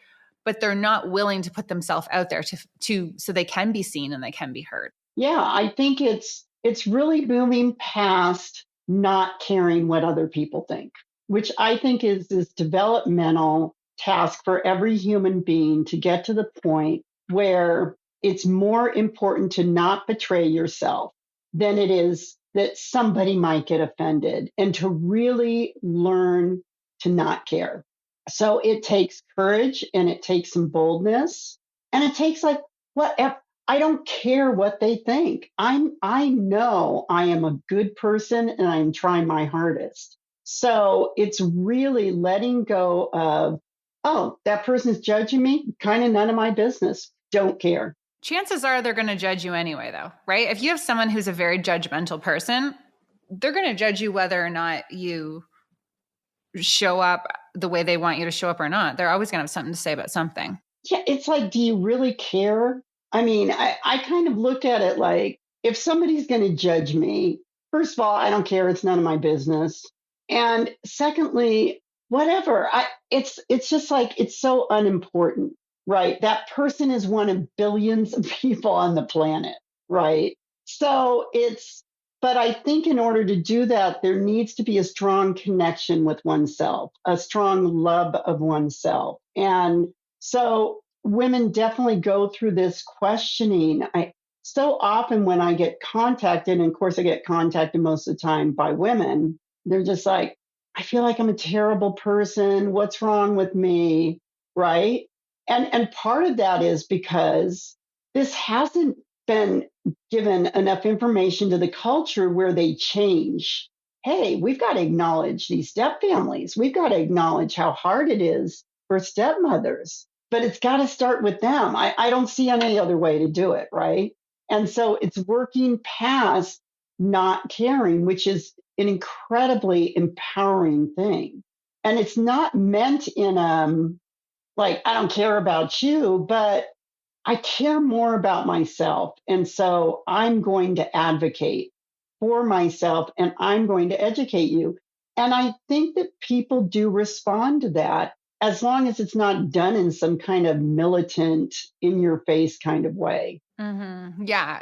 But they're not willing to put themselves out there to so they can be seen and they can be heard. Yeah, I think it's really moving past not caring what other people think, which I think is this developmental task for every human being to get to the point where it's more important to not betray yourself than it is that somebody might get offended, and to really learn to not care. So it takes courage and it takes some boldness, and it takes like whatever. I don't care what they think. I know I am a good person and I'm trying my hardest. So it's really letting go of, oh, that person's judging me, kind of none of my business. Don't care. Chances are they're going to judge you anyway, though, right? If you have someone who's a very judgmental person, they're going to judge you whether or not you show up the way they want you to show up or not. They're always going to have something to say about something. Yeah, it's like, do you really care? I mean, I kind of look at it like, if somebody's going to judge me, first of all, I don't care. It's none of my business. And secondly, whatever. It's just like, it's so unimportant, right? That person is one of billions of people on the planet, right? So but I think in order to do that, there needs to be a strong connection with oneself, a strong love of oneself. And so women definitely go through this questioning. So often when I get contacted, and of course I get contacted most of the time by women, they're just like, I feel like I'm a terrible person. What's wrong with me? Right? And part of that is because this hasn't been given enough information to the culture where they change. Hey, we've got to acknowledge these step families. We've got to acknowledge how hard it is for stepmothers, but it's got to start with them. I don't see any other way to do it, right? And so it's working past not caring, which is an incredibly empowering thing. And it's not meant in like, I don't care about you, but I care more about myself. And so I'm going to advocate for myself and I'm going to educate you. And I think that people do respond to that, as long as it's not done in some kind of militant, in your face kind of way. Mm-hmm. Yeah.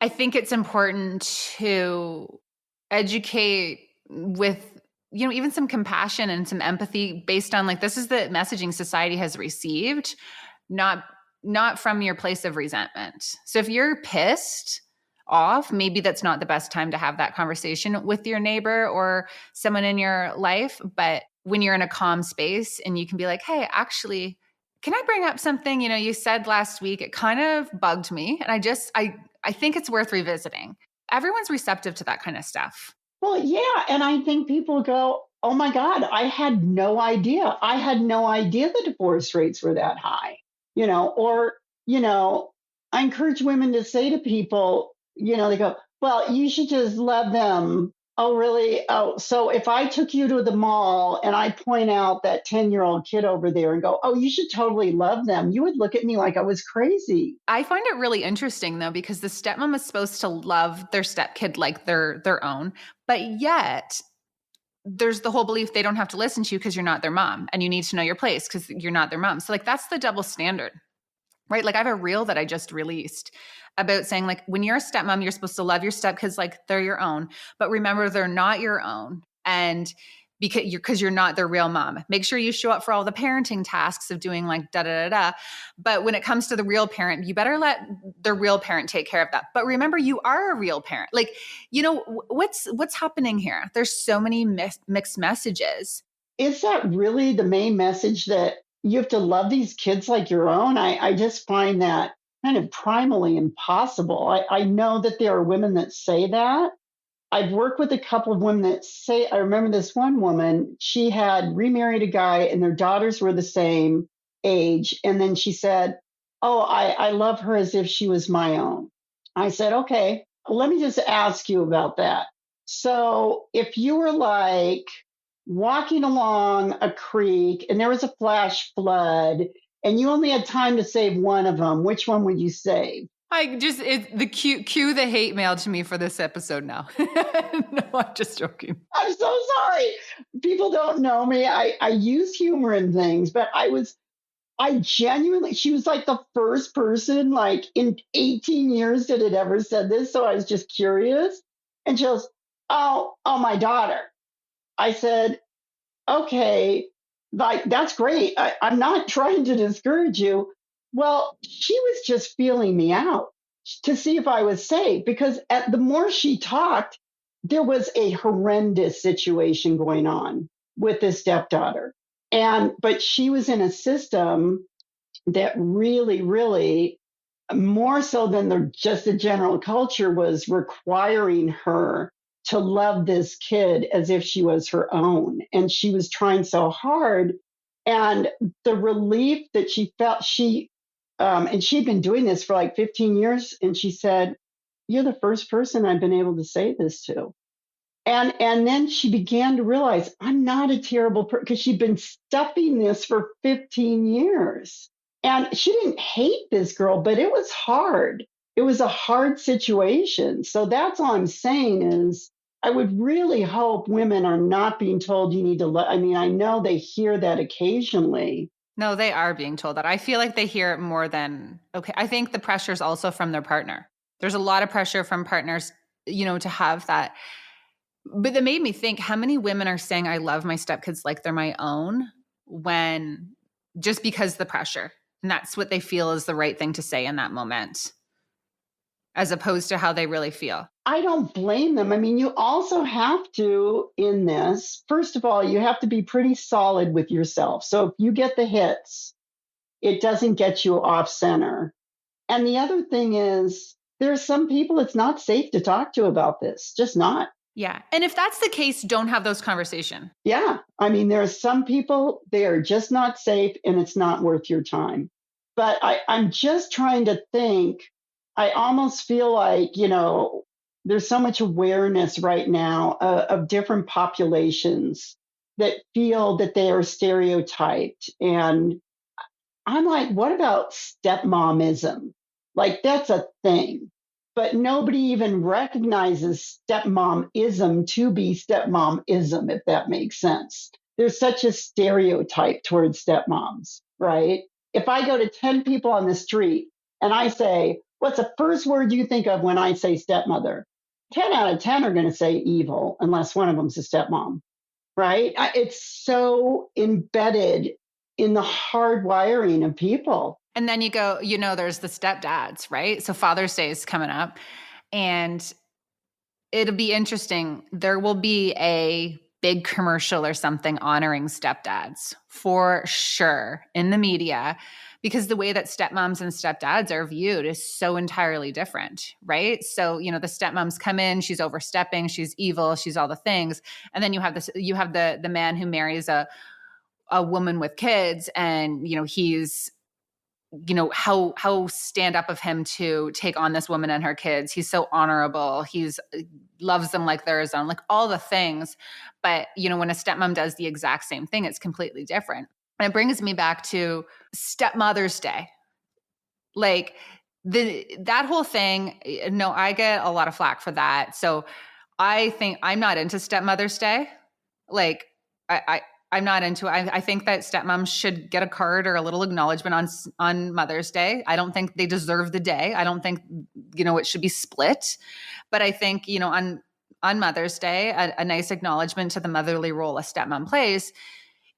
I think it's important to educate with, even some compassion and some empathy based on like, this is the messaging society has received, not from your place of resentment. So if you're pissed off, maybe that's not the best time to have that conversation with your neighbor or someone in your life. But when you're in a calm space and you can be like, hey, actually, can I bring up something, you said last week, it kind of bugged me. And I think it's worth revisiting. Everyone's receptive to that kind of stuff. Well, yeah. And I think people go, oh my God, I had no idea. I had no idea the divorce rates were that high, or, I encourage women to say to people, they go, well, you should just love them. Oh, really? Oh, so if I took you to the mall and I point out that 10-year-old kid over there and go, oh, you should totally love them, you would look at me like I was crazy. I find it really interesting, though, because the stepmom is supposed to love their stepkid like their own, but yet there's the whole belief they don't have to listen to you because you're not their mom, and you need to know your place because you're not their mom. So like, that's the double standard, right? Like I have a reel that I just released about saying like, when you're a stepmom, you're supposed to love your stepkids like they're your own, but remember they're not your own. And because you're not their real mom, make sure you show up for all the parenting tasks of doing like da da da da. But when it comes to the real parent, you better let the real parent take care of that. But remember, you are a real parent. Like, what's happening here? There's so many mixed messages. Is that really the main message, that you have to love these kids like your own? I just find that kind of primally impossible. I know that there are women that say that, I've worked with a couple of women that say, I remember this one woman, she had remarried a guy and their daughters were the same age. And then she said, oh, I love her as if she was my own. I said, okay, let me just ask you about that. So if you were like walking along a creek and there was a flash flood and you only had time to save one of them, which one would you save? The cue the hate mail to me for this episode now. No, I'm just joking. I'm so sorry. People don't know me. I use humor in things, but I genuinely, she was like the first person like in 18 years that had ever said this. So I was just curious. And she goes, oh, my daughter. I said, okay, like that's great. I'm not trying to discourage you. Well, she was just feeling me out to see if I was safe because the more she talked, there was a horrendous situation going on with this stepdaughter. But she was in a system that really, really more so than just the general culture was requiring her to love this kid as if she was her own. And she was trying so hard. And the relief that she felt, and she'd been doing this for like 15 years. And she said, you're the first person I've been able to say this to. And then she began to realize I'm not a terrible person because she'd been stuffing this for 15 years. And she didn't hate this girl, but it was hard. It was a hard situation. So that's all I'm saying is I would really hope women are not being told you need to I mean, I know they hear that occasionally. No, they are being told that. I feel like they hear it more than, okay. I think the pressure is also from their partner. There's a lot of pressure from partners, to have that. But that made me think, how many women are saying, I love my stepkids like they're my own, when just because the pressure, and that's what they feel is the right thing to say in that moment, as opposed to how they really feel. I don't blame them. I mean, you also have to, in this, first of all, you have to be pretty solid with yourself. So if you get the hits, it doesn't get you off center. And the other thing is, there are some people it's not safe to talk to about this, just not. Yeah. And if that's the case, don't have those conversations. Yeah. I mean, there are some people, they are just not safe and it's not worth your time. But I'm just trying to think. I almost feel like, there's so much awareness right now of different populations that feel that they are stereotyped. And I'm like, what about stepmomism? Like, that's a thing. But nobody even recognizes stepmomism to be stepmomism, if that makes sense. There's such a stereotype towards stepmoms, right? If I go to 10 people on the street and I say, what's the first word you think of when I say stepmother? 10 out of 10 are going to say evil, unless one of them's a stepmom, right? It's so embedded in the hard wiring of people. And then you go, there's the stepdads, right? So Father's Day is coming up, and it'll be interesting. There will be a big commercial or something honoring stepdads for sure in the media, because the way that stepmoms and stepdads are viewed is so entirely different, right? So, the stepmoms come in, she's overstepping, she's evil, she's all the things. And then you have the man who marries a woman with kids, and, he's, how stand up of him to take on this woman and her kids. He's so honorable. He's loves them like they're his own, like all the things. But, when a stepmom does the exact same thing, it's completely different. And it brings me back to Stepmother's Day. Like that whole thing, no, I get a lot of flack for that. So I think I'm not into Stepmother's Day. Like I'm not into it. I think that stepmoms should get a card or a little acknowledgement on Mother's Day. I don't think they deserve the day. I don't think, it should be split. But I think, on Mother's Day, a nice acknowledgement to the motherly role a stepmom plays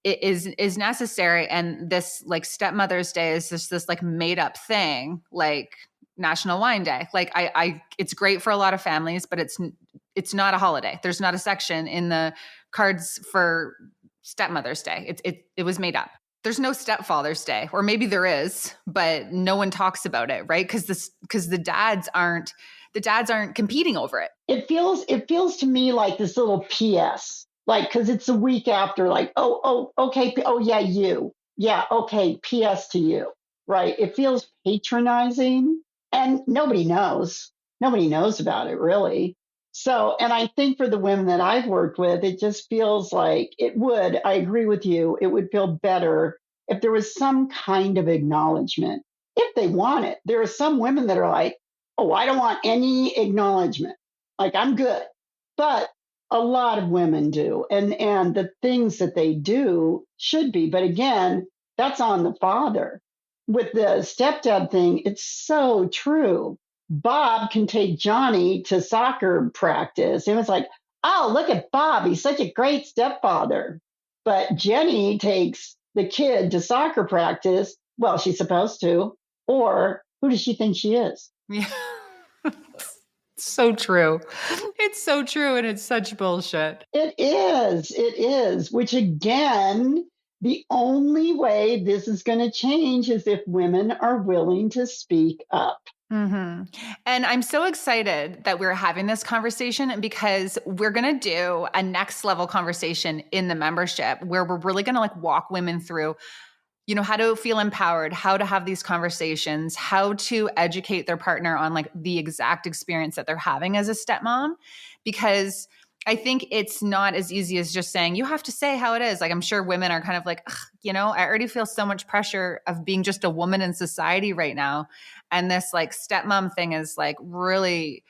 is necessary. And this like Stepmother's Day is just this like made up thing, like National Wine Day. Like it's great for a lot of families, but it's not a holiday. There's not a section in the cards for Stepmother's Day. It was made up. there's no stepfather's day, or maybe there is, but no one talks about it, right? Because the dads aren't competing over it. It feels to me like this little PS, like because it's a week after, like, okay, oh yeah, you, yeah, okay, PS to you, right? It feels patronizing, and nobody knows about it really. So, and I think for the women that I've worked with, it just feels like it would. I agree with you. It would feel better if there was some kind of acknowledgement, if they want it. There are some women that are like, oh, I don't want any acknowledgement. Like I'm good. But a lot of women do. And the things that they do should be. But again, that's on the father. With the stepdad thing, it's so true. Bob can take Johnny to soccer practice. And it's like, oh, look at Bob. He's such a great stepfather. But Jenny takes the kid to soccer practice. Well, she's supposed to. Or who does she think she is? Yeah. So true. It's so true. And it's such bullshit. It is. It is. Which again, the only way this is going to change is if women are willing to speak up. And I'm so excited that we're having this conversation because we're going to do a next level conversation in the membership where we're really going to like walk women through, how to feel empowered, how to have these conversations, how to educate their partner on like the exact experience that they're having as a stepmom. Because I think it's not as easy as just saying, you have to say how it is. Like, I'm sure women are kind of like, I already feel so much pressure of being just a woman in society right now. And this like stepmom thing is like really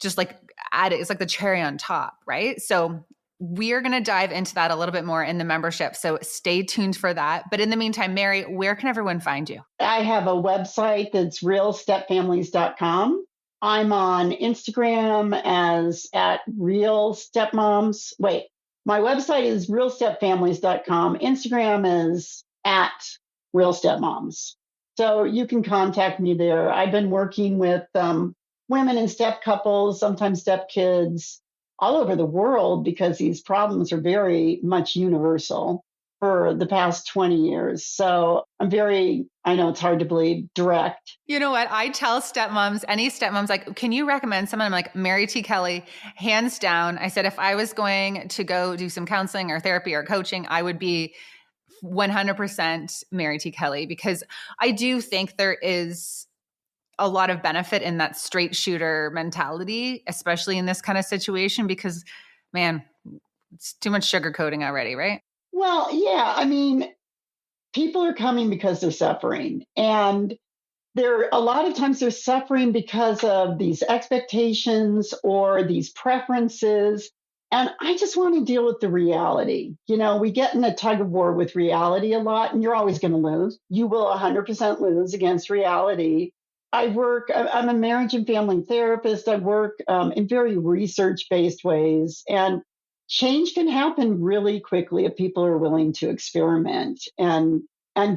just like added, it's like the cherry on top, right? So we're going to dive into that a little bit more in the membership. So stay tuned for that. But in the meantime, Mary, where can everyone find you? I have a website that's realstepfamilies.com. I'm on Instagram as at Real Stepmoms. Wait, my website is realstepfamilies.com. Instagram is at Real Stepmoms. So you can contact me there. I've been working with women and step couples, sometimes stepkids, all over the world because these problems are very much universal for the past 20 years. So I know it's hard to believe, direct. You know what? I tell any stepmoms, like, can you recommend someone? I'm like, Mary T. Kelly, hands down. I said, if I was going to go do some counseling or therapy or coaching, I would be 100% Mary T. Kelly, because I do think there is a lot of benefit in that straight shooter mentality, especially in this kind of situation, because man, it's too much sugarcoating already, right? Well, yeah, I mean, people are coming because they're suffering. And a lot of times they're suffering because of these expectations or these preferences. And I just want to deal with the reality. We get in a tug of war with reality a lot, and you're always going to lose. You will 100% lose against reality. I'm a marriage and family therapist. I work in very research based ways. And change can happen really quickly if people are willing to experiment and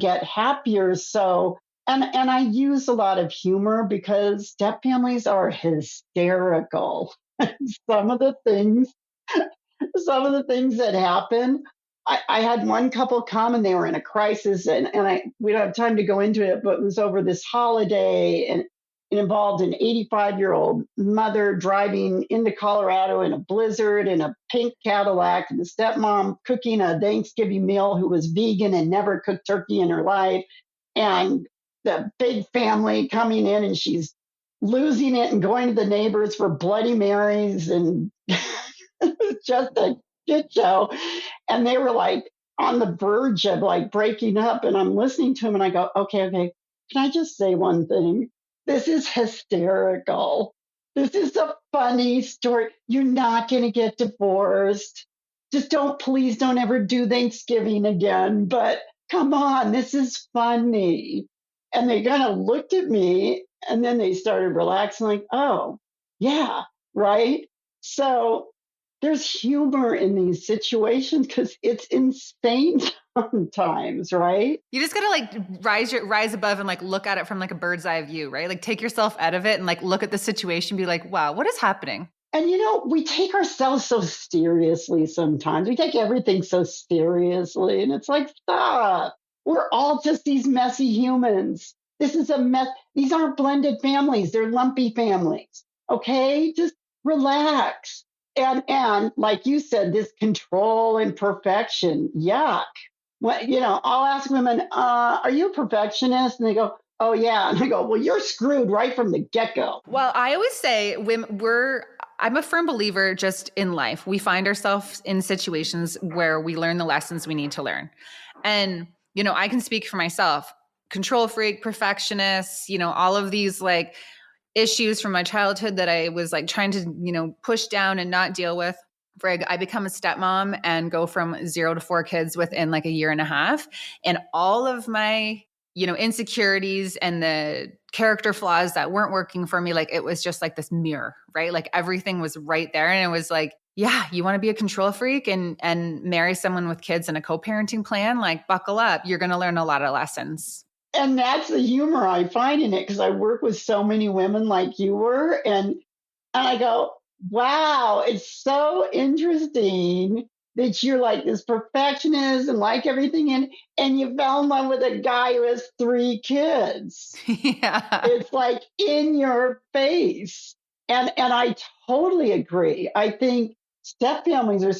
get happier. So, and I use a lot of humor because step families are hysterical. some of the things, some of the things that happen. I had one couple come and they were in a crisis, and we don't have time to go into it, but it was over this holiday, and it involved an 85-year-old mother driving into Colorado in a blizzard in a pink Cadillac, and the stepmom cooking a Thanksgiving meal who was vegan and never cooked turkey in her life, and the big family coming in, and she's losing it and going to the neighbors for Bloody Marys, and just a shit show. And they were like on the verge of like breaking up. And I'm listening to him and I go, okay, can I just say one thing? This is hysterical. This is a funny story. You're not going to get divorced. Just please don't ever do Thanksgiving again. But come on, this is funny. And they kind of looked at me and then they started relaxing, like, oh, yeah, right. So there's humor in these situations because it's insane sometimes, right? You just gotta like rise above and like look at it from like a bird's eye view, right? Like take yourself out of it and like look at the situation, be like, wow, what is happening? And we take ourselves so seriously sometimes. We take everything so seriously, and it's like, stop. We're all just these messy humans. This is a mess. These aren't blended families. They're lumpy families. Okay? Just relax. And like you said, this control and perfection, yuck. Well, I'll ask women, are you a perfectionist? And they go, oh, yeah. And I go, well, you're screwed right from the get-go. Well, I always say I'm a firm believer just in life. We find ourselves in situations where we learn the lessons we need to learn. And, I can speak for myself, control freak, perfectionist, all of these like issues from my childhood that I was like trying to, push down and not deal with. Frig, I become a stepmom and go from 0 to 4 kids within like a year and a half. And all of my, insecurities and the character flaws that weren't working for me, like it was just like this mirror, right? Like everything was right there. And it was like, yeah, you want to be a control freak and marry someone with kids and a co-parenting plan, like buckle up. You're going to learn a lot of lessons. And that's the humor I find in it, because I work with so many women like you were. And I go, wow, it's so interesting that you're like this perfectionist and like everything. And you fell in love with a guy who has 3 kids. Yeah. It's like in your face. And I totally agree. I think step families are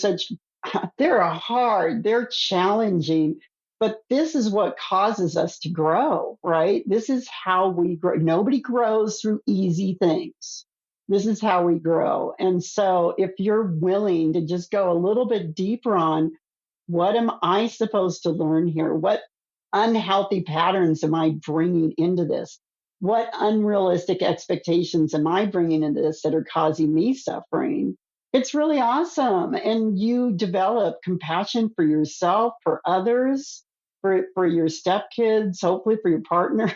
they're hard, they're challenging, but this is what causes us to grow, right? This is how we grow. Nobody grows through easy things. This is how we grow. And so if you're willing to just go a little bit deeper on what am I supposed to learn here? What unhealthy patterns am I bringing into this? What unrealistic expectations am I bringing into this that are causing me suffering? It's really awesome. And you develop compassion for yourself, for others, for your stepkids, hopefully for your partner.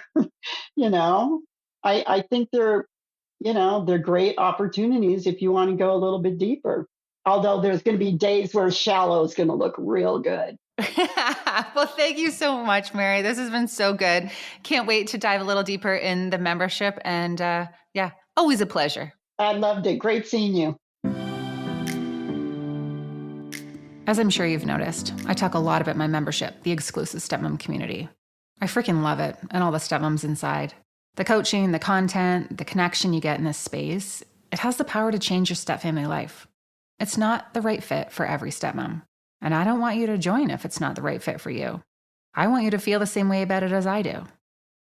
I think they're great opportunities if you want to go a little bit deeper. Although there's going to be days where shallow is going to look real good. Well, thank you so much, Mary. This has been so good. Can't wait to dive a little deeper in the membership. And yeah, always a pleasure. I loved it. Great seeing you. As I'm sure you've noticed, I talk a lot about my membership, the exclusive stepmom community. I freaking love it and all the stepmoms inside. The coaching, the content, the connection you get in this space, it has the power to change your stepfamily life. It's not the right fit for every stepmom. And I don't want you to join if it's not the right fit for you. I want you to feel the same way about it as I do.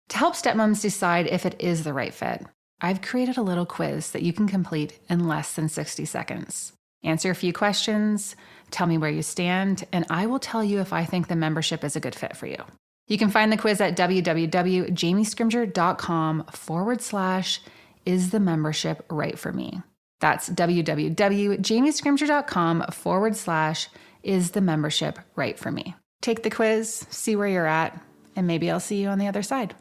To help stepmoms decide if it is the right fit, I've created a little quiz that you can complete in less than 60 seconds. Answer a few questions, tell me where you stand, and I will tell you if I think the membership is a good fit for you. You can find the quiz at www.jamiescrimger.com/is the membership right for me. That's www.jamiescrimger.com/is the membership right for me. Take the quiz, see where you're at, and maybe I'll see you on the other side.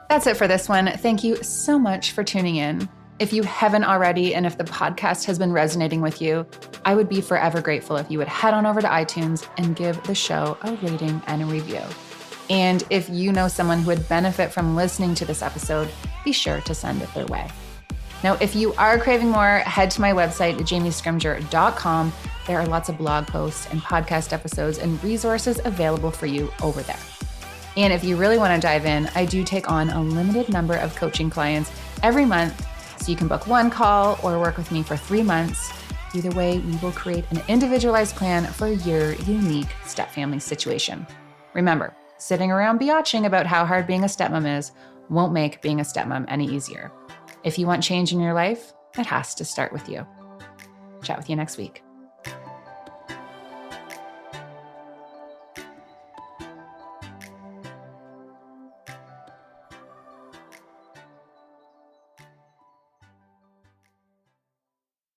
That's it for this one. Thank you so much for tuning in. If you haven't already, and if the podcast has been resonating with you, I would be forever grateful if you would head on over to iTunes and give the show a rating and a review. And if you know someone who would benefit from listening to this episode, be sure to send it their way. Now, if you are craving more, head to my website, jamiescrimger.com. There are lots of blog posts and podcast episodes and resources available for you over there. And if you really want to dive in, I do take on a limited number of coaching clients every month. So you can book one call or work with me for 3 months. Either way, we will create an individualized plan for your unique stepfamily situation. Remember, sitting around biatching about how hard being a stepmom is won't make being a stepmom any easier. If you want change in your life, it has to start with you. Chat with you next week.